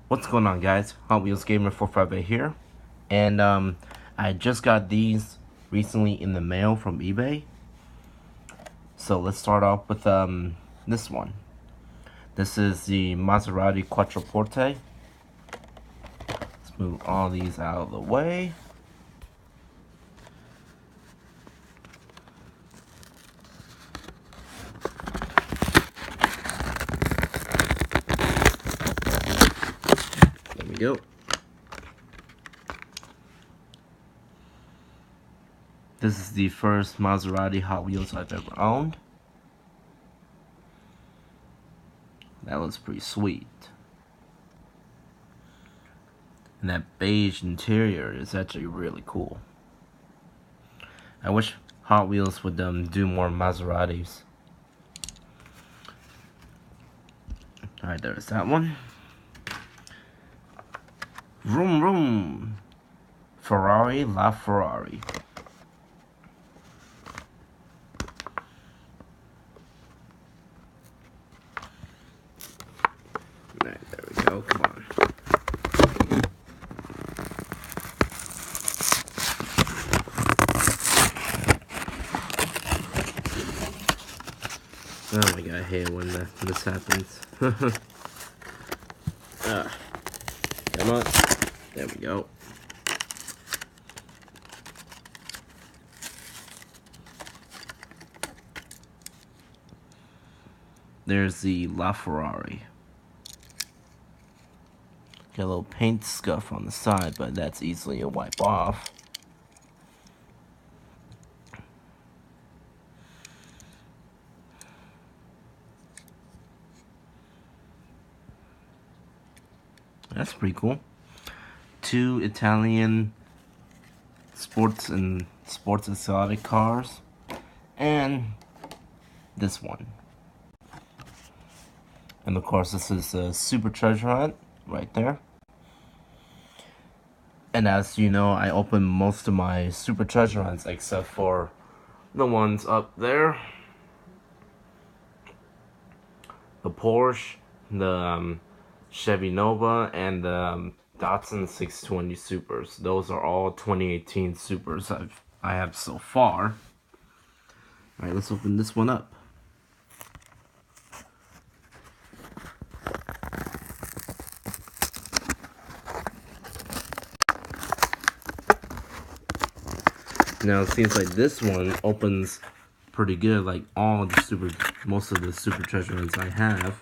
What's going on, guys? Hotwheels Gamer 458 here, and I just got these recently in the mail from eBay. So let's start off with this one. This is the Maserati Quattroporte. Let's move all these out of the way. There we go. This is the first Maserati Hot Wheels I've ever owned. That looks pretty sweet. And that beige interior is actually really cool. I wish Hot Wheels would do more Maseratis. Alright, there's that one. Vroom vroom. Ferrari, La Ferrari. Alright, there we go, come on. Oh my god, I hate it when this happens. Come on. There we go. There's the La Ferrari. Got a little paint scuff on the side, but that's easily a wipe off. That's pretty cool. Two Italian sports exotic cars, and this one. And of course, this is a Super Treasure Hunt right there. And as you know, I opened most of my Super Treasure Hunts except for the ones up there. The Porsche, the Chevy Nova, and the Datsun 620 Supers. Those are all 2018 Supers I have so far. Alright, let's open this one up. Now it seems like this one opens pretty good, like most of the Super Treasure Hunts I have.